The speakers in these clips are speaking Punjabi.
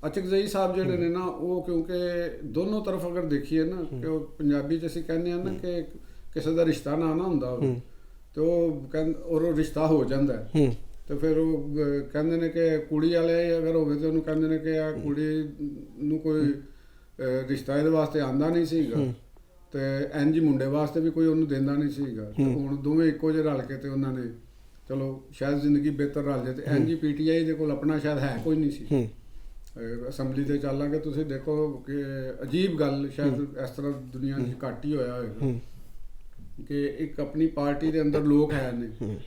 ਅਚਕਜ਼ਈ ਸਾਹਿਬ ਜਿਹੜੇ ਨੇ ਨਾ ਉਹ, ਕਿਉਂਕਿ ਦੋਨੋਂ ਤਰਫ ਅਗਰ ਦੇਖੀਏ ਨਾ ਕਿ ਉਹ ਪੰਜਾਬੀ 'ਚ ਅਸੀਂ ਕਹਿੰਦੇ ਹਾਂ ਨਾ ਕਿ ਕਿਸੇ ਦਾ ਰਿਸ਼ਤਾ ਨਾ ਹੁੰਦਾ ਹੋਵੇ ਤੇ ਉਹ ਉਹ ਰਿਸ਼ਤਾ ਹੋ ਜਾਂਦਾ ਹੈ। ਤੇ ਫਿਰ ਉਹ ਕਹਿੰਦੇ ਨੇ ਕਿ ਕੁੜੀ ਵਾਲੇ ਅਗਰ ਹੋਵੇ ਤੇ ਉਹਨੂੰ ਕਹਿੰਦੇ ਨੇ ਕਿ ਆ ਕੁੜੀ ਨੂੰ ਕੋਈ ਰਿਸ਼ਤਾ ਇਹਦੇ ਵਾਸਤੇ ਆਂਦਾ ਨਹੀਂ ਸੀਗਾ ਤੇ ਇੰਝ ਮੁੰਡੇ ਵਾਸਤੇ ਵੀ ਕੋਈ ਉਹਨੂੰ ਦਿੰਦਾ ਨਹੀਂ ਸੀਗਾ। ਤੇ ਹੁਣ ਦੋਵੇਂ ਇੱਕੋ ਜਿਹੇ ਰਲ ਕੇ ਤੇ ਉਹਨਾਂ ਨੇ ਚਲੋ ਸ਼ਾਇਦ ਜ਼ਿੰਦਗੀ ਬਿਹਤਰ ਰਲ ਜਾਏ। ਤੇ ਇੰਝ PTI ਦੇ ਕੋਲ ਆਪਣਾ ਸ਼ਾਇਦ ਹੈ ਕੋਈ ਨਹੀਂ ਸੀ। ਅਸੈਂਬਲੀ ਤੇ ਚੱਲਾਂਗੇ ਤੁਸੀਂ ਦੇਖੋ ਕਿ ਅਜੀਬ ਗੱਲ, ਸ਼ਾਇਦ ਇਸ ਤਰ੍ਹਾਂ ਦੁਨੀਆ 'ਚ ਘੱਟ ਹੀ ਹੋਇਆ ਹੋਏਗਾ ਕਿ ਇੱਕ ਆਪਣੀ ਪਾਰਟੀ ਦੇ ਅੰਦਰ ਲੋਕ ਹੈ ਨੇ।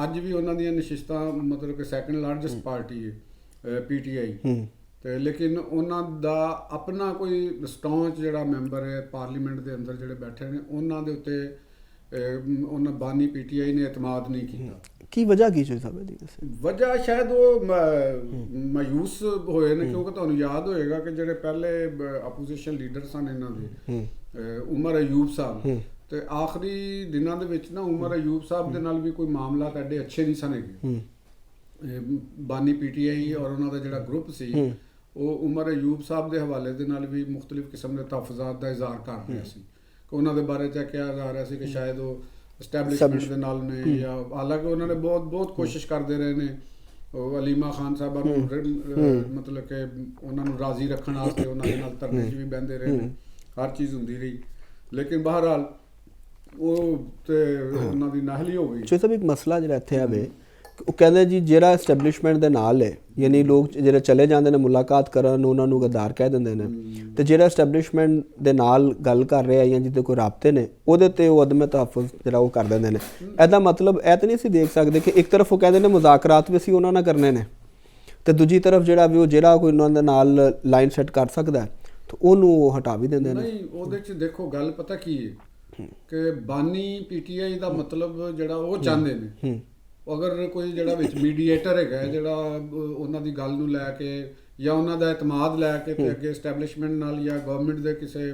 ਅੱਜ ਵੀ ਉਹਨਾਂ ਦੀਆਂ ਨਸ਼ਿਸਤਾਂ ਮਤਲਬ ਕਿ ਸੈਕੰਡ ਲਾਰਜੈਸਟ ਪਾਰਟੀ ਹੈ PTI, ਤੇ ਲੇਕਿਨ ਉਹਨਾਂ ਦਾ ਆਪਣਾ ਕੋਈ ਸਟੌਂਚ ਜਿਹੜਾ ਮੈਂਬਰ ਹੈ ਪਾਰਲੀਮੈਂਟ ਦੇ ਅੰਦਰ ਜਿਹੜੇ ਬੈਠੇ ਨੇ ਉਹਨਾਂ ਦੇ ਉੱਤੇ ਉਹਨਾਂ ਬਾਨੀ PTI ਨੇ ਇਤਮਾਦ ਨਹੀਂ ਕੀਤਾ। ਕੀ ਵਜ੍ਹਾ ਕੀ ਸੀ ਸਾਹਿਬ ਦੀ? ਵਜ੍ਹਾ ਸ਼ਾਇਦ ਉਹ ਮਾਯੂਸ ਹੋਏ ਨੇ, ਕਿਉਂਕਿ ਤੁਹਾਨੂੰ ਯਾਦ ਹੋਏਗਾ ਕਿ ਜਿਹੜੇ ਪਹਿਲੇ ਆਪੋਜੀਸ਼ਨ ਲੀਡਰ ਸਨ ਇਹਨਾਂ ਦੇ ਉਮਰ ਅਯੂਬ ਸਾਹਿਬ, ਤੇ ਆਖਰੀ ਦਿਨਾਂ ਦੇ ਵਿੱਚ ਨਾ ਉਮਰ ਅਯੂਬ ਸਾਹਿਬ ਦੇ ਨਾਲ ਵੀ ਕੋਈ ਮਾਮਲਾ ਐਡੇ ਅੱਛੇ ਨਹੀਂ ਸਨ ਹੈਗੇ। ਬਾਨੀ PTI ਔਰ ਉਹਨਾਂ ਦਾ ਜਿਹੜਾ ਗਰੁੱਪ ਸੀ ਉਹ ਉਮਰ ਅਯੂਬ ਸਾਹਿਬ ਦੇ ਹਵਾਲੇ ਦੇ ਨਾਲ ਵੀ ਮੁਖਤਲਿਫ ਕਿਸਮ ਦੇ ਤਹਫਜ਼ਾਤ ਦਾ ਇਜ਼ਹਾਰ ਕਰ ਰਿਹਾ ਸੀ ਕਿ ਉਹਨਾਂ ਦੇ ਬਾਰੇ 'ਚ ਕਿਹਾ ਜਾ ਰਿਹਾ ਸੀ ਕਿ ਸ਼ਾਇਦ ਉਹ ਐਸਟੈਬਲਿਸ਼ਮੈਂਟ ਦੇ ਨਾਲ ਨੇ, ਜਾਂ ਹਾਲਾਂਕਿ ਉਹਨਾਂ ਨੇ ਬਹੁਤ ਕੋਸ਼ਿਸ਼ ਕਰਦੇ ਰਹੇ ਨੇ ਉਹ ਅਲੀਮਾ ਖਾਨ ਸਾਹਿਬਾਂ ਨੂੰ ਮਤਲਬ ਕਿ ਉਹਨਾਂ ਨੂੰ ਰਾਜ਼ੀ ਰੱਖਣ ਵਾਸਤੇ ਉਹਨਾਂ ਦੇ ਨਾਲ ਧਰਨੇ 'ਚ ਵੀ ਬਹਿੰਦੇ ਰਹੇ ਨੇ, ਹਰ ਚੀਜ਼ ਹੁੰਦੀ ਰਹੀ, ਲੇਕਿਨ ਬਹਰਹਾਲ ਉਹ ਤੇ ਉਹਨਾਂ ਦੀ ਨਾਹਲੀ ਹੋ ਗਈ। ਸਭ ਇੱਕ ਮਸਲਾ ਜਿਹੜਾ ਇੱਥੇ ਆਵੇ, ਉਹ ਕਹਿੰਦੇ ਜੀ ਜਿਹੜਾ ਐਸਟੈਬਲਿਸ਼ਮੈਂਟ ਦੇ ਨਾਲ ਹੈ, ਯਾਨੀ ਲੋਕ ਜਿਹੜੇ ਚਲੇ ਜਾਂਦੇ ਨੇ ਮੁਲਾਕਾਤ ਕਰਨ ਉਹਨਾਂ ਨੂੰ ਗੱਦਾਰ ਕਹਿ ਦਿੰਦੇ ਨੇ, ਤੇ ਜਿਹੜਾ ਐਸਟੈਬਲਿਸ਼ਮੈਂਟ ਦੇ ਨਾਲ ਗੱਲ ਕਰ ਰਿਹਾ ਜਾਂ ਜਿਹਦੇ ਕੋਈ ਰਾਬਤੇ ਨੇ ਉਹਦੇ ਤੇ ਉਹ ਅਦਮ ਤਹਫੁਜ਼ ਜਿਹੜਾ ਉਹ ਕਰ ਦਿੰਦੇ ਨੇ। ਇਹਦਾ ਮਤਲਬ ਇਹ ਤਾਂ ਨਹੀਂ ਅਸੀਂ ਦੇਖ ਸਕਦੇ ਕਿ ਇੱਕ ਤਰਫ ਉਹ ਕਹਿੰਦੇ ਨੇ ਮੁਜ਼ਾਕਰਾਤ ਵੀ ਅਸੀਂ ਉਹਨਾਂ ਨਾਲ ਕਰਨੇ ਨੇ ਤੇ ਦੂਜੀ ਤਰਫ ਜਿਹੜਾ ਵੀ ਉਹ ਜਿਹੜਾ ਕੋਈ ਉਹਨਾਂ ਦੇ ਨਾਲ ਲਾਈਨ ਸੈੱਟ ਕਰ ਸਕਦਾ ਤਾਂ ਉਹਨੂੰ ਉਹ ਹਟਾ ਵੀ ਦਿੰਦੇ ਨੇ। ਨਹੀਂ, ਉਹਦੇ 'ਚ ਦੇਖੋ ਗੱਲ ਪਤਾ ਕੀ ਹੈ ਕਿ ਬਾਨੀ PTI ਦਾ ਮਤਲਬ ਜਿਹੜਾ ਉਹ ਚਾਹੁੰਦੇ ਨੇ, ਅਗਰ ਕੋਈ ਜਿਹੜਾ ਵਿੱਚ ਮੀਡੀਏਟਰ ਹੈਗਾ ਜਿਹੜਾ ਉਹਨਾਂ ਦੀ ਗੱਲ ਨੂੰ ਲੈ ਕੇ ਜਾਂ ਉਹਨਾਂ ਦਾ ਇਤਮਾਦ ਲੈ ਕੇ ਤੇ ਅੱਗੇ ਐਸਟੈਬਲਿਸ਼ਮੈਂਟ ਨਾਲ ਜਾਂ ਗਵਰਨਮੈਂਟ ਦੇ ਕਿਸੇ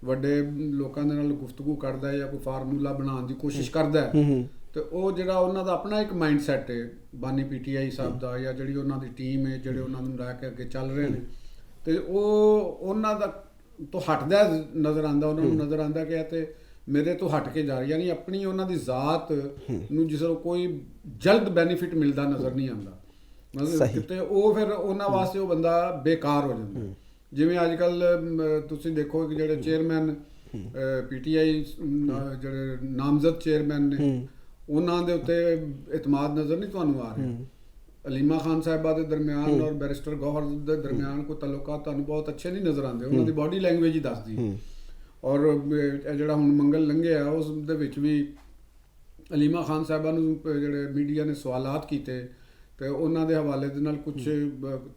ਵੱਡੇ ਲੋਕਾਂ ਦੇ ਨਾਲ ਗੁਫ਼ਤਗੂ ਕਰਦਾ ਹੈ ਜਾਂ ਕੋਈ ਫਾਰਮੂਲਾ ਬਣਾਉਣ ਦੀ ਕੋਸ਼ਿਸ਼ ਕਰਦਾ ਹੈ, ਤੇ ਉਹ ਜਿਹੜਾ ਉਹਨਾਂ ਦਾ ਆਪਣਾ ਇੱਕ ਮਾਈਂਡ ਸੈਟ ਹੈ ਬਾਨੀ PTI ਸਾਹਿਬ ਦਾ ਜਾਂ ਜਿਹੜੀ ਉਹਨਾਂ ਦੀ ਟੀਮ ਹੈ ਜਿਹੜੇ ਉਹਨਾਂ ਨੂੰ ਲੈ ਕੇ ਅੱਗੇ ਚੱਲ ਰਹੇ ਨੇ, ਤੇ ਉਹ ਉਹਨਾਂ ਦਾ ਤੋਂ ਹਟਦਾ ਨਜ਼ਰ ਆਉਂਦਾ, ਉਹਨਾਂ ਨੂੰ ਨਜ਼ਰ ਆਉਂਦਾ ਕਿ ਇਹ ਤੇ ਮੇਰੇ ਤੋਂ ਹਟ ਕੇ ਜਾ ਰਹੀ, ਯਾਨੀ ਆਪਣੀ ਉਹਨਾਂ ਦੀ ਜ਼ਾਤ ਨੂੰ ਜਿਸ ਨੂੰ ਕੋਈ ਜਲਦ ਬੈਨੀਫਿਟ ਮਿਲਦਾ ਨਜ਼ਰ ਨਹੀਂ ਆਉਂਦਾ, ਮਤਲਬ ਤੇ ਉਹ ਫਿਰ ਉਹਨਾਂ ਵਾਸਤੇ ਉਹ ਬੰਦਾ ਬੇਕਾਰ ਹੋ ਜਾਂਦਾ। ਜਿਵੇਂ ਅੱਜ ਕੱਲ ਤੁਸੀਂ ਦੇਖੋ ਕਿ ਜਿਹੜੇ ਚੇਅਰਮੈਨ PTI ਜਿਹੜੇ ਨਾਮਜ਼ਦ ਚੇਅਰਮੈਨ ਨੇ ਉਹਨਾਂ ਦੇ ਉੱਤੇ ਇਤਮਾਦ ਨਜ਼ਰ ਨਹੀਂ ਤੁਹਾਨੂੰ ਆ ਰਿਹਾ। ਅਲੀਮਾ ਖਾਨ ਸਾਹਿਬਾ ਦੇ ਦਰਮਿਆਨ ਔਰ ਬੈਰਿਸਟਰ ਗੌਹਰ ਦੇ ਦਰਮਿਆਨ ਕੋਈ ਤਾਲੁਕਾਤ ਤੁਹਾਨੂੰ ਬਹੁਤ ਅੱਛੇ ਨਹੀਂ ਨਜ਼ਰ ਆਉਂਦੇ, ਉਹਨਾਂ ਦੀ ਬਾਡੀ ਲੈਂਗੁਏਜ ਹੀ ਦੱਸਦੀ। ਔਰ ਜਿਹੜਾ ਹੁਣ ਮੰਗਲ ਲੰਘਿਆ ਉਸ ਦੇ ਵਿੱਚ ਵੀ ਅਲੀਮਾ ਖਾਨ ਸਾਹਿਬਾ ਨੂੰ ਜਿਹੜੇ ਮੀਡੀਆ ਨੇ ਸਵਾਲਾਤ ਕੀਤੇ ਤੇ ਉਹਨਾਂ ਦੇ ਹਵਾਲੇ ਦੇ ਨਾਲ ਕੁਝ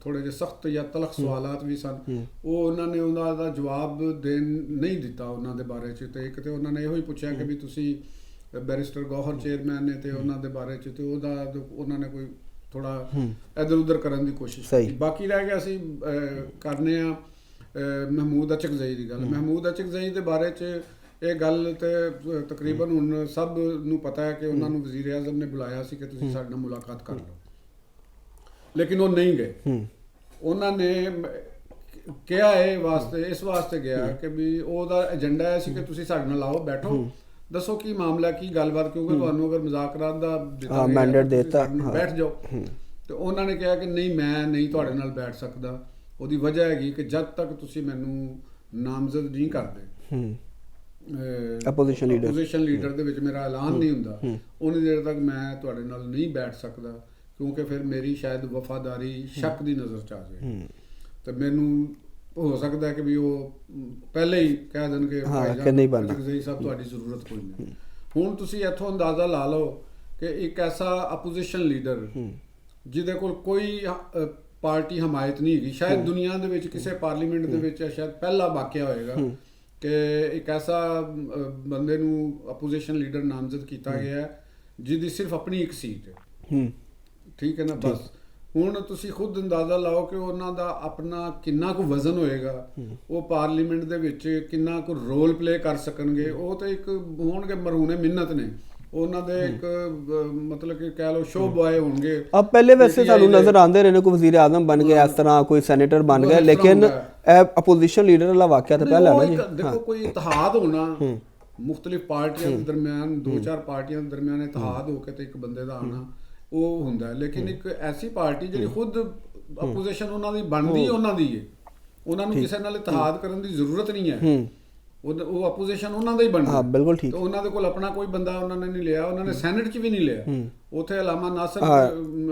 ਥੋੜੇ ਜਿਹੇ ਸਖਤ ਜਾਂ ਤਲਖ ਸਵਾਲਾਤ ਵੀ ਸਨ, ਉਹ ਉਹਨਾਂ ਨੇ ਉਹਨਾਂ ਦਾ ਜਵਾਬ ਨਹੀਂ ਦਿੱਤਾ ਉਹਨਾਂ ਦੇ ਬਾਰੇ 'ਚ। ਤੇ ਇੱਕ ਤੇ ਉਹਨਾਂ ਨੇ ਇਹੋ ਹੀ ਪੁੱਛਿਆ ਕਿ ਵੀ ਤੁਸੀਂ ਬੈਰਿਸਟਰ ਗੌਹਰ ਚੇਅਰਮੈਨ ਨੇ ਤੇ ਉਹਨਾਂ ਦੇ ਬਾਰੇ 'ਚ, ਤੇ ਉਹਨਾਂ ਨੇ ਕੋਈ ਥੋੜਾ ਇੱਧਰ ਉੱਧਰ ਕਰਨ ਦੀ ਕੋਸ਼ਿਸ਼ ਕੀਤੀ। ਬਾਕੀ ਰਹਿ ਗਿਆ ਅਸੀਂ ਕਰਨੇ ਆ ਮਹਿਮੂਦ ਅਚਕਜ਼ਈ ਦੀ ਗੱਲ। ਮਹਿਮੂਦ ਅਚਕਜ਼ਈ ਦੇ ਬਾਰੇ 'ਚ ਇਹ ਗੱਲ ਤੇ ਤਕਰੀਬਨ ਹੁਣ ਸਭ ਨੂੰ ਪਤਾ ਹੈ ਕਿ ਉਹਨਾਂ ਨੂੰ ਵਜ਼ੀਰ ਆਜ਼ਮ ਨੇ ਬੁਲਾਇਆ ਸੀ ਕਿ ਤੁਸੀਂ ਸਾਡੇ ਨਾਲ ਮੁਲਾਕਾਤ ਕਰ ਲਓ, ਲੇਕਿਨ ਉਹ ਨਹੀਂ ਗਏ। ਉਹਨਾਂ ਨੇ ਕਿਹਾ ਇਸ ਵਾਸਤੇ ਗਿਆ ਕਿ ਵੀ ਉਹਦਾ ਏਜੰਡਾ ਇਹ ਸੀ ਕਿ ਤੁਸੀਂ ਸਾਡੇ ਨਾਲ ਆਓ, ਬੈਠੋ, ਦੱਸੋ ਕੀ ਮਾਮਲਾ, ਕੀ ਗੱਲਬਾਤ, ਕਿਉਂਕਿ ਤੁਹਾਨੂੰ ਅਗਰ ਮੁਜ਼ਾਕਰਾਤ ਦਾ ਮੈਂਡੇਟ ਦਿੱਤਾ ਬੈਠ ਜਾਓ। ਤੇ ਉਹਨਾਂ ਨੇ ਕਿਹਾ ਕਿ ਨਹੀਂ, ਮੈਂ ਨਹੀਂ ਤੁਹਾਡੇ ਨਾਲ ਬੈਠ ਸਕਦਾ। ਉਹਦੀ ਵਜ੍ਹਾ ਹੈਗੀ ਕਿ ਜਦ ਤੱਕ ਤੁਸੀਂ ਮੈਨੂੰ ਨਾਮਜ਼ਦ ਨਹੀਂ ਕਰਦੇ, ਆਪੋਜੀਸ਼ਨ ਲੀਡਰ ਦੇ ਵਿੱਚ ਮੇਰਾ ਐਲਾਨ ਨਹੀਂ ਹੁੰਦਾ, ਉਨੀ ਦੇਰ ਤੱਕ ਮੈਂ ਤੁਹਾਡੇ ਨਾਲ ਨਹੀਂ ਬੈਠ ਸਕਦਾ, ਕਿਉਂਕਿ ਫਿਰ ਮੇਰੀ ਸ਼ਾਇਦ ਵਫਾਦਾਰੀ ਸ਼ੱਕ ਦੀ ਨਜ਼ਰ 'ਚ ਆ ਜਾਏ। ਤੇ ਮੈਨੂੰ ਹੋ ਸਕਦਾ ਕਿ ਵੀ ਉਹ ਪਹਿਲੇ ਹੀ ਕਹਿ ਦੇਣ ਕਿ ਅਚਕਜ਼ਈ ਸਾਹਿਬ ਤੁਹਾਡੀ ਜ਼ਰੂਰਤ ਕੋਈ ਨਹੀਂ। ਹੁਣ ਤੁਸੀਂ ਇੱਥੋਂ ਅੰਦਾਜ਼ਾ ਲਾ ਲਓ ਕਿ ਇੱਕ ਐਸਾ ਆਪੋਜੀਸ਼ਨ ਲੀਡਰ ਜਿਹਦੇ ਕੋਲ ਕੋਈ ਪਾਰਟੀ ਹਮਾਇਤ ਨਹੀਂ ਹੈਗੀ, ਸ਼ਾਇਦ ਦੁਨੀਆ ਦੇ ਵਿੱਚ ਕਿਸੇ ਪਾਰਲੀਮੈਂਟ ਦੇ ਵਿੱਚ ਸ਼ਾਇਦ ਪਹਿਲਾ ਵਾਕਿਆ ਹੋਏਗਾ ਕਿ ਇੱਕ ਐਸਾ ਬੰਦੇ ਨੂੰ ਆਪੋਜੀਸ਼ਨ ਲੀਡਰ ਨਾਮਜ਼ਦ ਕੀਤਾ ਗਿਆ ਜਿਹਦੀ ਸਿਰਫ ਆਪਣੀ ਇੱਕ ਸੀਟ ਹੈ, ਠੀਕ ਹੈ ਨਾ, ਬਸ। ਹੁਣ ਤੁਸੀਂ ਖੁਦ ਅੰਦਾਜ਼ਾ ਲਾਓ ਕਿ ਉਹਨਾਂ ਦਾ ਆਪਣਾ ਕਿੰਨਾ ਕੁ ਵਜ਼ਨ ਹੋਏਗਾ, ਉਹ ਪਾਰਲੀਮੈਂਟ ਦੇ ਵਿੱਚ ਕਿੰਨਾ ਕੁ ਰੋਲ ਪਲੇ ਕਰ ਸਕਣਗੇ। ਉਹ ਤਾਂ ਇੱਕ ਹੋਣਗੇ ਮਰਹੂਨੇ ਮਿੰਨਤ ਨੇ, ਉਹਨਾਂ ਦੇ ਇੱਕ ਮਤਲਬ ਕਿ ਕਹਿ ਲਓ ਸ਼ੋ ਬॉय ਹੋਣਗੇ। अब पहले वैसे PTI ਸਾਨੂੰ ਦੇ। ਨਜ਼ਰ ਆਉਂਦੇ ਰਹੇ ਨੇ ਕੋਈ ਵਜ਼ੀਰ ਆਜ਼ਮ ਬਣ ਗਿਆ ਇਸ ਤਰ੍ਹਾਂ ਕੋਈ ਸੈਨੇਟਰ ਬਣ ਗਿਆ, ਇਸ ਤਰ੍ਹਾਂ ਲੇਕਿਨ ਹੁੰਦਾ ਇਹ ਅਪੋਜੀਸ਼ਨ ਲੀਡਰ ਵਾਲਾ ਵਾਕਿਆ ਤਾਂ ਪਹਿਲਾਂ ਉਹ ਨਾ ਜੀ। ਇੱਕ ਦੇਖੋ ਕੋਈ ਇਤਿਹਾਦ ਹੋਣਾ ਮੁxtਲਿਫ ਪਾਰਟੀਆਂ ਦੇ ਦਰਮਿਆਨ, ਦੋ ਚਾਰ ਪਾਰਟੀਆਂ ਦੇ ਦਰਮਿਆਨ ਇਤਿਹਾਦ ਹੋ ਕੇ ਤੇ ਇੱਕ ਬੰਦੇ ਦਾ ਆਣਾ ਉਹ ਹੁੰਦਾ ਹੈ। ਲੇਕਿਨ ਇੱਕ ਐਸੀ ਪਾਰਟੀ ਜਿਹੜੀ ਖੁਦ ਅਪੋਜੀਸ਼ਨ ਉਹਨਾਂ ਦੀ ਬਣਦੀ ਉਹਨਾਂ ਦੀ ਹੈ, ਉਹਨਾਂ ਨੂੰ ਕਿਸੇ ਨਾਲ ਇਤਿਹਾਦ ਕਰਨ ਦੀ ਜ਼ਰੂਰਤ ਨਹੀਂ ਹੈ। ਉਹ ਅਪੋਜੀਸ਼ਨ ਉਹਨਾਂ ਦਾ ਹੀ ਬਣਦਾ। ਹਾਂ ਬਿਲਕੁਲ ਠੀਕ। ਤੇ ਉਹਨਾਂ ਦੇ ਕੋਲ ਆਪਣਾ ਕੋਈ ਬੰਦਾ ਉਹਨਾਂ ਨੇ ਨਹੀਂ ਲਿਆ, ਉਹਨਾਂ ਨੇ ਸੈਨੇਟ 'ਚ ਵੀ ਨਹੀਂ ਲਿਆ। ਉੱਥੇ ਅਲਾਮਾ ਨਾਸਰ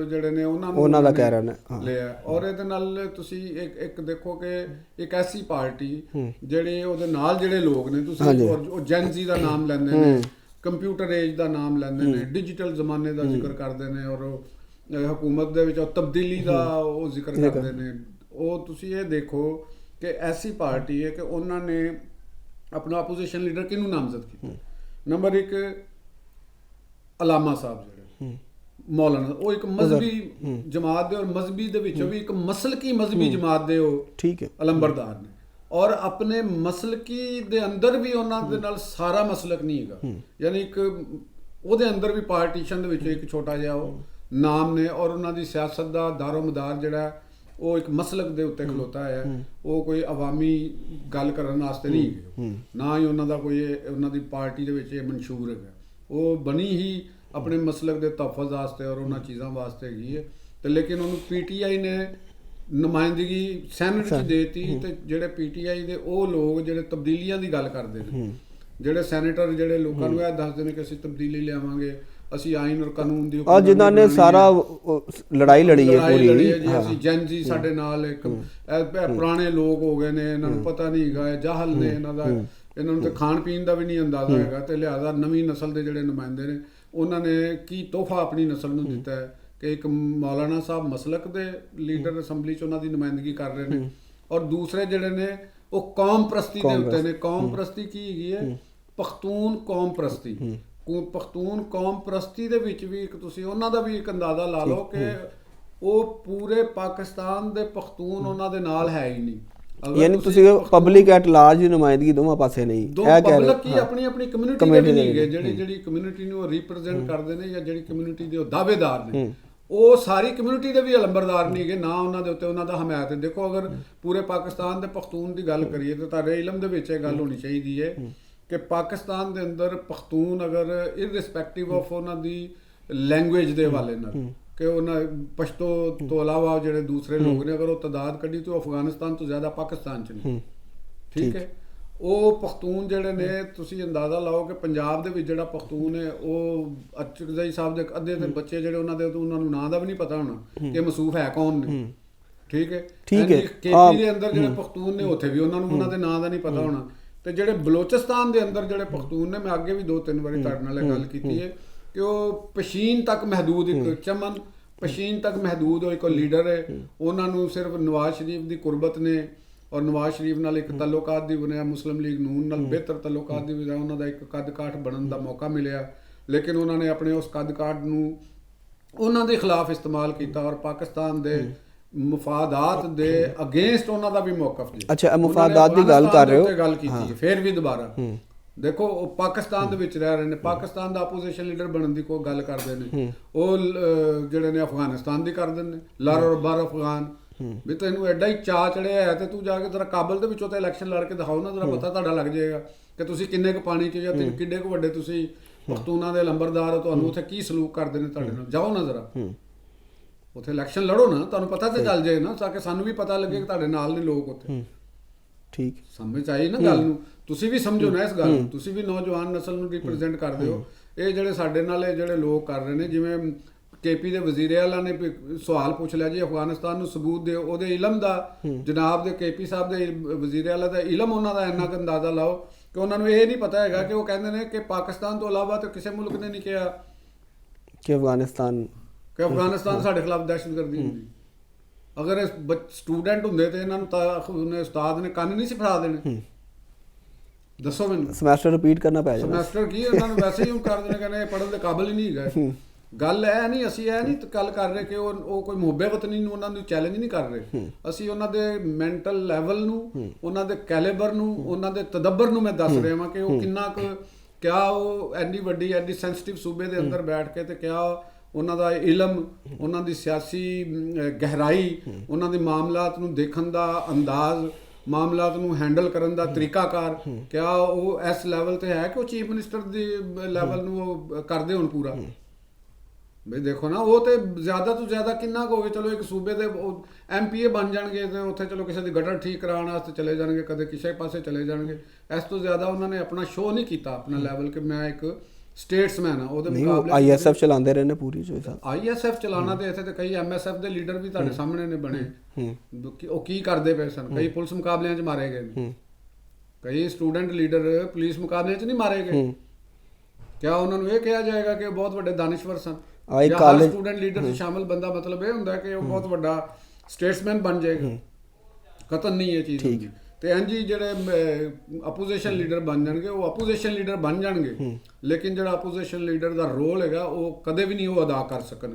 ਜਿਹੜੇ ਨੇ ਉਹਨਾਂ ਦਾ ਕਹਿ ਰਹੇ ਨੇ ਲਿਆ। ਔਰ ਇਹਦੇ ਨਾਲ ਤੁਸੀਂ ਇੱਕ ਦੇਖੋ ਕਿ ਇੱਕ ਐਸੀ ਪਾਰਟੀ ਜਿਹੜੇ ਉਹਦੇ ਨਾਲ ਜਿਹੜੇ ਲੋਕ ਨੇ, ਤੁਸੀਂ ਉਹ ਜੈਨਜ਼ੀ ਦਾ ਨਾਮ ਲੈਂਦੇ ਨੇ, ਕੰਪਿਊਟਰ ਏਜ ਦਾ ਨਾਮ ਲੈਂਦੇ ਨੇ, ਡਿਜੀਟਲ ਜ਼ਮਾਨੇ ਦਾ ਜ਼ਿਕਰ ਕਰਦੇ ਨੇ, ਔਰ ਹਕੂਮਤ ਦੇ ਵਿੱਚ ਤਬਦੀਲੀ ਦਾ ਉਹ ਜ਼ਿਕਰ ਕਰਦੇ ਨੇ। ਉਹ ਤੁਸੀਂ ਇਹ ਦੇਖੋ ਕਿ ਐਸੀ ਪਾਰਟੀ ਹੈ ਕਿ ਉਹਨਾਂ ਨੇ ਆਪਣਾ ਆਪੋਜੀਸ਼ਨ ਲੀਡਰ ਕਿਹਨੂੰ ਨਾਮਜ਼ਦ ਕੀਤਾ। ਨੰਬਰ 1 ਅਲਾਮਾ ਸਾਹਿਬ ਜਿਹੜੇ ਮੌਲਾਨਾ, ਉਹ ਇੱਕ ਮਜ਼ਹਬੀ ਜਮਾਤ ਦੇ ਔਰ ਮਜ਼ਹਬੀ ਦੇ ਵਿੱਚੋਂ ਵੀ ਇੱਕ ਮਸਲਕੀ ਮਜ਼ਹਬੀ ਜਮਾਤ ਦੇ ਉਹ ਠੀਕ ਹੈ ਅਲੰਬਰਦਾਰ ਨੇ। ਔਰ ਆਪਣੇ ਮਸਲਕੀ ਦੇ ਅੰਦਰ ਵੀ ਉਹਨਾਂ ਦੇ ਨਾਲ ਸਾਰਾ ਮਸਲਕ ਨਹੀਂ ਹੈਗਾ, ਯਾਨੀ ਇੱਕ ਉਹਦੇ ਅੰਦਰ ਵੀ ਪਾਰਟੀਸ਼ਨ ਦੇ ਵਿੱਚੋਂ ਇੱਕ ਛੋਟਾ ਜਿਹਾ ਉਹ ਨਾਮ ਨੇ। ਔਰ ਉਹਨਾਂ ਦੀ ਸਿਆਸਤ ਦਾ ਦਾਰੋ ਮਦਾਰ ਜਿਹੜਾ ਉਹ ਇੱਕ ਮਸਲਕ ਦੇ ਉੱਤੇ ਖਲੋਤਾ ਹੈ। ਉਹ ਕੋਈ ਅਵਾਮੀ ਗੱਲ ਕਰਨ ਵਾਸਤੇ ਨਹੀਂ ਹੈਗੇ, ਨਾ ਹੀ ਉਹਨਾਂ ਦਾ ਕੋਈ ਉਹਨਾਂ ਦੀ ਪਾਰਟੀ ਦੇ ਵਿੱਚ ਇਹ ਮਨਸ਼ੂਰ ਹੈਗਾ। ਉਹ ਬਣੀ ਹੀ ਆਪਣੇ ਮਸਲਕ ਦੇ ਤਹਫੁਜ਼ ਵਾਸਤੇ ਔਰ ਉਹਨਾਂ ਚੀਜ਼ਾਂ ਵਾਸਤੇ ਹੈਗੀ ਹੈ। ਤੇ ਲੇਕਿਨ ਉਹਨੂੰ ਪੀਟੀਆਈ ਨੇ ਨੁਮਾਇੰਦਗੀ ਸੈਨੇਟ 'ਚ ਦੇਤੀ। ਤੇ ਜਿਹੜੇ ਪੀਟੀਆਈ ਦੇ ਉਹ ਲੋਕ ਜਿਹੜੇ ਤਬਦੀਲੀਆਂ ਦੀ ਗੱਲ ਕਰਦੇ ਨੇ, ਜਿਹੜੇ ਸੈਨੇਟਰ ਜਿਹੜੇ ਲੋਕਾਂ ਨੂੰ ਇਹ ਦੱਸਦੇ ਨੇ ਕਿ ਅਸੀਂ ਤਬਦੀਲੀ ਲਿਆਵਾਂਗੇ, ਅਸੀਂ ਆਇਨ ਔਰ ਕਾਨੂੰਨ ਦੀ ਜਿਨ੍ਹਾਂ ਨੇ ਸਾਰਾ ਲੜਾਈ ਲੜੀ ਹੈ ਪੂਰੀ, ਅਸੀਂ ਜੈਨਜੀ ਸਾਡੇ ਨਾਲ ਇੱਕ ਪੁਰਾਣੇ ਲੋਕ ਹੋ ਗਏ ਨੇ, ਇਹਨਾਂ ਨੂੰ ਪਤਾ ਨਹੀਂ ਹੈਗਾ, ਜਾਹਲ ਨੇ ਇਹਨਾਂ ਦਾ, ਇਹਨਾਂ ਨੂੰ ਤਾਂ ਖਾਣ ਪੀਣ ਦਾ ਵੀ ਨਹੀਂ ਅੰਦਾਜ਼ਾ ਹੈਗਾ। ਤੇ ਲਿਹਾਜ਼ਾ ਨਵੀਂ ਨਸਲ ਦੇ ਜਿਹੜੇ ਨੁਮਾਇੰਦੇ ਨੇ ਉਹਨਾਂ ਨੇ ਕੀ ਤੋਹਫਾ ਆਪਣੀ ਨਸਲ ਨੂੰ ਦਿੱਤਾ ਹੈ ਕਿ ਇੱਕ ਮੌਲਾਨਾ ਸਾਹਿਬ ਮਸਲਕ ਦੇ ਲੀਡਰ ਅਸੈਂਬਲੀ 'ਚ ਉਹਨਾਂ ਦੀ ਨੁਮਾਇੰਦਗੀ ਕਰ ਰਹੇ ਨੇ। ਔਰ ਦੂਸਰੇ ਜਿਹੜੇ ਨੇ ਉਹ ਕੌਮ ਪ੍ਰਸਤੀ ਦੇ ਉੱਤੇ ਨੇ। ਕੌਮ ਪ੍ਰਸਤੀ ਕੀ ਹੈਗੀ ਹੈ? ਪਖਤੂਨ ਕੌਮ ਪ੍ਰਸਤੀ। ਪਖਤੂਨ ਕੌਮ ਪ੍ਰਸਤੀ ਦੇ ਵਿੱਚ ਵੀ ਇੱਕ ਤੁਸੀਂ ਉਹਨਾਂ ਦਾ ਵੀ ਇੱਕ ਅੰਦਾਜ਼ਾ ਲਾ ਲਓ ਕਿ ਉਹ ਪੂਰੇ ਪਾਕਿਸਤਾਨ ਦੇ ਪਖਤੂਨ ਉਹਨਾਂ ਦੇ ਨਾਲ ਹੈ ਹੀ ਨਹੀਂ। ਯਾਨੀ ਤੁਸੀਂ ਪਬਲਿਕ ਐਟ ਲਾਰਜ ਦੀ ਨੁਮਾਇੰਦਗੀ ਦੋਵਾਂ ਪਾਸੇ ਨਹੀਂ, ਇਹ ਕਹਿ ਰਹੇ ਕੀ ਆਪਣੀ ਆਪਣੀ ਕਮਿਊਨਿਟੀ ਦੇ ਵੀ ਨਹੀਂ ਗਏ। ਜਿਹੜੀ ਕਮਿਊਨਿਟੀ ਨੂੰ ਉਹ ਰਿਪਰੈਜ਼ੈਂਟ ਕਰਦੇ ਨੇ ਜਾਂ ਜਿਹੜੀ ਕਮਿਊਨਿਟੀ ਦੇ ਉਹ ਦਾਅਵੇਦਾਰ ਨੇ, ਉਹ ਸਾਰੀ ਕਮਿਊਨਿਟੀ ਦੇ ਵੀ ਅਲੰਬਰਦਾਰ ਨਹੀਂ ਗਏ ਨਾ ਉਹਨਾਂ ਦੇ ਉੱਤੇ ਉਹਨਾਂ ਦਾ ਹਮਾਇਤ ਹੈ। ਦੇਖੋ ਅਗਰ ਪੂਰੇ ਪਾਕਿਸਤਾਨ ਦੇ ਪਖਤੂਨ ਦੀ ਗੱਲ ਕਰੀਏ ਤਾਂ ਤੁਹਾਡੇ ਇਲਮ ਦੇ ਵਿੱਚ ਇਹ ਗੱਲ ਹੋਣੀ ਚਾਹੀਦੀ ਹੈ ਕਿ ਪਾਕਿਸਤਾਨ ਦੇ ਅੰਦਰ ਪਖਤੂਨ ਅਗਰ ਇਰਰਿਸਪੈਕਟਿਵ ਆਫ ਉਹਨਾਂ ਦੀ ਲੈਂਗੁਏਜ ਦੇ ਹਵਾਲੇ ਨਾਲ ਕਿ ਉਹਨਾਂ ਪਸ਼ਤੋ ਤੋਂ ਇਲਾਵਾ ਜਿਹੜੇ ਦੂਸਰੇ ਲੋਕ ਨੇ ਅਗਰ ਉਹ ਤਾਦਾਦ ਕੱਢੀ ਤਾਂ ਅਫਗਾਨਿਸਤਾਨ ਤੋਂ ਜ਼ਿਆਦਾ ਪਾਕਿਸਤਾਨ 'ਚ ਨਹੀਂ। ਠੀਕ ਹੈ। ਉਹ ਪਖਤੂਨ ਜਿਹੜੇ ਨੇ ਤੁਸੀਂ ਅੰਦਾਜ਼ਾ ਲਾਓ ਕਿ ਪੰਜਾਬ ਦੇ ਵਿੱਚ ਜਿਹੜਾ ਪਖਤੂਨ ਹੈ ਉਹ ਅਚਕਜ਼ਾਈ ਸਾਹਿਬ ਦੇ ਅੱਧੇ ਦੇ ਬੱਚੇ ਜਿਹੜੇ ਉਹਨਾਂ ਦੇ ਉਹਨਾਂ ਨੂੰ ਨਾਂ ਦਾ ਵੀ ਨਹੀਂ ਪਤਾ ਹੋਣਾ ਕਿ ਮਸੂਫ ਹੈ ਕੌਣ ਨੇ। ਠੀਕ ਹੈ। ਕੇਪੀ ਦੇ ਅੰਦਰ ਜਿਹੜੇ ਪਖਤੂਨ ਨੇ ਉੱਥੇ ਵੀ ਉਹਨਾਂ ਨੂੰ ਉਹਨਾਂ ਦੇ ਨਾਂ ਦਾ ਨਹੀਂ ਪਤਾ ਹੋਣਾ। ਤੇ ਜਿਹੜੇ ਬਲੋਚਿਸਤਾਨ ਦੇ ਅੰਦਰ ਜਿਹੜੇ ਪਖਤੂਨ ਨੇ, ਮੈਂ ਅੱਗੇ ਵੀ 2-3 ਵਾਰੀ ਤੁਹਾਡੇ ਨਾਲ ਇਹ ਗੱਲ ਕੀਤੀ ਹੈ ਕਿ ਉਹ ਪਸ਼ੀਨ ਤੱਕ ਮਹਦੂਦ, ਇੱਕ ਚਮਨ ਪਸ਼ੀਨ ਤੱਕ ਮਹਦੂਦ ਉਹ ਇੱਕ ਲੀਡਰ ਹੈ। ਉਹਨਾਂ ਨੂੰ ਸਿਰਫ ਨਵਾਜ਼ ਸ਼ਰੀਫ ਦੀ ਕੁਰਬਤ ਨੇ ਔਰ ਨਵਾਜ਼ ਸ਼ਰੀਫ ਨਾਲ ਇੱਕ ਤਾਲੁਕਾਤ ਦੀ ਬੁਨਿਆਦ, ਮੁਸਲਿਮ ਲੀਗ ਨੂਨ ਨਾਲ ਬਿਹਤਰ ਤਾਲੁਕਾਤ ਦੀ ਬੁਨਿਆਦ ਉਹਨਾਂ ਦਾ ਇੱਕ ਕੱਦ ਕਾਠ ਬਣਨ ਦਾ ਮੌਕਾ ਮਿਲਿਆ। ਲੇਕਿਨ ਉਹਨਾਂ ਨੇ ਆਪਣੇ ਉਸ ਕੱਦ ਕਾਠ ਨੂੰ ਉਹਨਾਂ ਦੇ ਖਿਲਾਫ ਇਸਤੇਮਾਲ ਕੀਤਾ ਔਰ ਪਾਕਿਸਤਾਨ ਦੇ ਮਫਾਦਾਤ ਦੇ ਅਗੇਂਸਟ ਉਹਨਾਂ ਦਾ ਵੀ ਮੌਕਫ ਜੀ। ਅੱਛਾ, ਮਫਾਦਾਤ ਦੀ ਗੱਲ ਕਰ ਰਹੇ ਹੋ, ਗੱਲ ਕੀਤੀ ਫਿਰ ਵੀ ਦੁਬਾਰਾ ਦੇਖੋ ਉਹ ਪਾਕਿਸਤਾਨ ਦੇ ਵਿੱਚ ਰਹਿ ਰਹੇ ਨੇ, ਪਾਕਿਸਤਾਨ ਦਾ ਆਪੋਜੀਸ਼ਨ ਲੀਡਰ ਬਣਨ ਦੀ ਕੋਈ ਗੱਲ ਕਰਦੇ ਨੇ, ਉਹ ਜਿਹੜੇ ਨੇ ਅਫਗਾਨਿਸਤਾਨ ਦੀ ਕਰਦੇ ਨੇ, ਲਰ ਔਰ ਬਰ ਅਫਗਾਨ। ਵੀ ਤੈਨੂੰ ਐਡਾ ਹੀ ਚਾਅ ਚੜਿਆ ਹੈ ਤੇ ਤੂੰ ਜਾ ਕੇ ਜ਼ਰਾ ਕਾਬਲ ਦੇ ਵਿੱਚੋਂ ਤਾਂ ਇਲੈਕਸ਼ਨ ਲੜ ਕੇ ਦਿਖਾਓ ਨਾ, ਜ਼ਰਾ ਪਤਾ ਤੁਹਾਡਾ ਲੱਗ ਜਾਏਗਾ ਕਿ ਤੁਸੀਂ ਕਿੰਨੇ ਕੁ ਪਾਣੀ 'ਚ ਜਾਂ ਕਿੱਡੇ ਕੁ ਵੱਡੇ ਤੁਸੀਂ ਪਖਤੂਨਾਂ ਦੇ ਲੰਬਰਦਾਰ ਹੋ, ਤੁਹਾਨੂੰ ਉੱਥੇ ਕੀ ਸਲੂਕ ਕਰਦੇ ਨੇ ਤੁਹਾਡੇ ਨਾਲ। ਜਾਓ ਨਾ ਜ਼ਰਾ ਉੱਥੇ ਇਲੈਕਸ਼ਨ ਲੜੋ ਨਾ, ਤੁਹਾਨੂੰ ਪਤਾ ਤੇ ਚੱਲ ਜਾਏ ਨਾ, ਤਾਂ ਕਿ ਸਾਨੂੰ ਵੀ ਪਤਾ ਲੱਗੇ ਕਿ ਤੁਹਾਡੇ ਨਾਲ ਨੇ ਲੋਕ ਉੱਥੇ। ਠੀਕ ਸਮਝ ਆਈ ਨਾ ਗੱਲ ਨੂੰ? ਤੁਸੀਂ ਵੀ ਸਮਝੋ ਨਾ ਇਸ ਗੱਲ ਨੂੰ, ਤੁਸੀਂ ਵੀ ਨੌਜਵਾਨ ਨਸਲ ਨੂੰ ਰਿਪਰੈਜ਼ੈਂਟ ਕਰਦੇ ਹੋ। ਇਹ ਜਿਹੜੇ ਸਾਡੇ ਨਾਲ ਇਹ ਜਿਹੜੇ ਲੋਕ ਕਰ ਰਹੇ ਨੇ, ਜਿਵੇਂ ਕੇਪੀ ਦੇ ਵਜ਼ੀਰ ਆਲਾ ਨੇ ਸਵਾਲ ਪੁੱਛ ਲਿਆ ਜੀ ਅਫਗਾਨਿਸਤਾਨ ਨੂੰ ਸਬੂਤ ਦਿਓ, ਉਹਦੇ ਇਲਮ ਦਾ, ਜਨਾਬ ਦੇ ਕੇਪੀ ਸਾਹਿਬ ਦੇ ਵਜ਼ੀਰ ਆਲਾ ਦਾ ਇਲਮ, ਉਹਨਾਂ ਦਾ ਇੰਨਾ ਕੁ ਅੰਦਾਜ਼ਾ ਲਾਓ ਕਿ ਉਹਨਾਂ ਨੂੰ ਇਹ ਨਹੀਂ ਪਤਾ ਹੈਗਾ ਕਿ ਉਹ ਕਹਿੰਦੇ ਨੇ ਕਿ ਪਾਕਿਸਤਾਨ ਤੋਂ ਇਲਾਵਾ ਤਾਂ ਕਿਸੇ ਮੁਲਕ ਨੇ ਨਹੀਂ ਕਿਹਾ ਕਿ ਅਫਗਾਨਿਸਤਾਨ ਸਾਡੇ ਖਿਲਾਫ ਦਹਿਸ਼ਤਗਰਦੀ ਹੁੰਦੀ। ਅਗਰ ਸਟੂਡੈਂਟ ਹੁੰਦੇ ਤੇ ਇਹਨਾਂ ਨੂੰ ਤਾਂ ਉਸਤਾਦ ਨੇ ਕੰਨ ਨਹੀਂ ਸੀ ਫੜਾ ਦੇਣੇ। ਦੱਸੋ ਮੈਨੂੰ, ਸਮੈਸਟਰ ਰਿਪੀਟ ਕਰਨਾ ਪੈ ਜਾਣਾ। ਸਮੈਸਟਰ ਕੀ ਉਹਨਾਂ ਨੂੰ ਵੈਸੇ ਹੀ ਕਰ ਦੇਣੇ, ਕਹਿੰਦੇ ਪੜ੍ਹਨ ਦੇ ਕਾਬਿਲ ਹੀ ਨਹੀਂ ਹੈਗਾ। ਗੱਲ ਇਹ ਨਹੀਂ, ਅਸੀਂ ਇਹ ਨਹੀਂ ਗੱਲ ਕਰ ਰਹੇ ਕਿ ਉਹ ਕੋਈ ਮੁਹੱਬੇ ਵਤਨੀ ਨੂੰ ਉਹਨਾਂ ਨੂੰ ਚੈਲੰਜ ਨਹੀਂ ਕਰ ਰਹੇ। ਅਸੀਂ ਉਹਨਾਂ ਦੇ ਮੈਂਟਲ ਲੈਵਲ ਨੂੰ, ਉਹਨਾਂ ਦੇ ਕੈਲੀਬਰ ਨੂੰ, ਉਹਨਾਂ ਦੇ ਤਦੱਬਰ ਨੂੰ ਮੈਂ ਦੱਸ ਰਿਹਾ ਹਾਂ ਕਿ ਉਹ ਕਿੰਨਾ ਕੁ ਕਿਆ ਉਹ ਐਨੀ ਵੱਡੀ ਐਨੀ ਸੈਂਸਿਟਿਵ ਸੂਬੇ ਦੇ ਅੰਦਰ ਬੈਠ ਕੇ ਤੇ ਕਿਆ ਉਹਨਾਂ ਦਾ ਇਲਮ, ਉਹਨਾਂ ਦੀ ਸਿਆਸੀ ਗਹਿਰਾਈ, ਉਹਨਾਂ ਦੇ ਮਾਮਲਾਤ ਨੂੰ ਦੇਖਣ ਦਾ ਅੰਦਾਜ਼, ਮਾਮਲਾਤ ਨੂੰ ਹੈਂਡਲ ਕਰਨ ਦਾ ਤਰੀਕਾਕਾਰ, ਕਿਆ ਉਹ ਇਸ ਲੈਵਲ ਤੇ ਹੈ ਕਿ ਉਹ ਚੀਫ ਮਿਨਿਸਟਰ ਦੇ ਲੈਵਲ ਨੂੰ ਉਹ ਕਰਦੇ ਹੋਣ ਪੂਰਾ? ਬਈ ਦੇਖੋ ਨਾ, ਉਹ ਤੇ ਜ਼ਿਆਦਾ ਤੋਂ ਜ਼ਿਆਦਾ ਕਿੰਨਾ ਕੁ ਹੋਵੇ, ਚਲੋ ਇੱਕ ਸੂਬੇ ਦੇ MPA ਬਣ ਜਾਣਗੇ ਤੇ ਉੱਥੇ ਚਲੋ ਕਿਸੇ ਦੀ ਗਟਰ ਠੀਕ ਕਰਾਉਣ ਵਾਸਤੇ ਚਲੇ ਜਾਣਗੇ, ਕਦੇ ਕਿਸੇ ਪਾਸੇ ਚਲੇ ਜਾਣਗੇ। ਇਸ ਤੋਂ ਜ਼ਿਆਦਾ ਉਹਨਾਂ ਨੇ ਆਪਣਾ ਸ਼ੋਅ ਨਹੀਂ ਕੀਤਾ, ਆਪਣਾ ਲੈਵਲ ਕਿ ਮੈਂ ਇੱਕ ਸਟੇਟਸਮੈਨ ਆ। ਉਹਦੇ ਮੁਕਾਬਲੇ ISF ਚਲਾਉਂਦੇ ਰਹੇ ਨੇ ਪੂਰੀ ਜੋ ਸਾਹਿਬ। ISF ਚਲਾਉਣਾ ਤੇ ਇੱਥੇ ਤੇ ਕਈ MSF ਦੇ ਲੀਡਰ ਵੀ ਤੁਹਾਡੇ ਸਾਹਮਣੇ ਨੇ ਬਣੇ, ਉਹ ਕੀ ਕਰਦੇ ਪਏ ਸਨ। ਕਈ ਪੁਲਿਸ ਮੁਕਾਬਲਿਆਂ 'ਚ ਮਾਰੇ ਗਏ ਨੇ, ਕਈ ਸਟੂਡੈਂਟ ਲੀਡਰ ਪੁਲਿਸ ਮੁਕਾਬਲਿਆਂ 'ਚ ਨਹੀਂ ਮਾਰੇ ਗਏ। ਕਿਆ ਉਹਨਾਂ ਨੂੰ ਇਹ ਕਿਹਾ ਜਾਏਗਾ ਕਿ ਉਹ ਬਹੁਤ ਵੱਡੇ ਦਾਨਿਸ਼ਵਰ ਸਨ? ਜਾਂ ਹਰ ਸਟੂਡੈਂਟ ਲੀਡਰ 'ਚ ਸ਼ਾਮਲ ਬੰਦਾ ਮਤਲਬ ਇਹ ਹੁੰਦਾ ਕਿ ਉਹ ਬਹੁਤ ਵੱਡਾ ਸਟੇਟਸਮੈਨ ਬਣ ਜਾਏਗਾ? ਕਤਨ ਨਹੀਂ ਇਹ ਚੀਜ਼ ਹੁੰਦੀ। ਤੇ ਇੰਝ ਜਿਹੜੇ ਆਪੋਜੀਸ਼ਨ ਲੀਡਰ ਬਣ ਜਾਣਗੇ, ਉਹ ਆਪੋਜੀਸ਼ਨ ਲੀਡਰ ਬਣ ਜਾਣਗੇ, ਲੇਕਿਨ ਜਿਹੜਾ ਆਪੋਜੀਸ਼ਨ ਲੀਡਰ ਦਾ ਰੋਲ ਹੈਗਾ ਉਹ ਕਦੇ ਵੀ ਨਹੀਂ ਉਹ ਅਦਾ ਕਰ ਸਕਣ।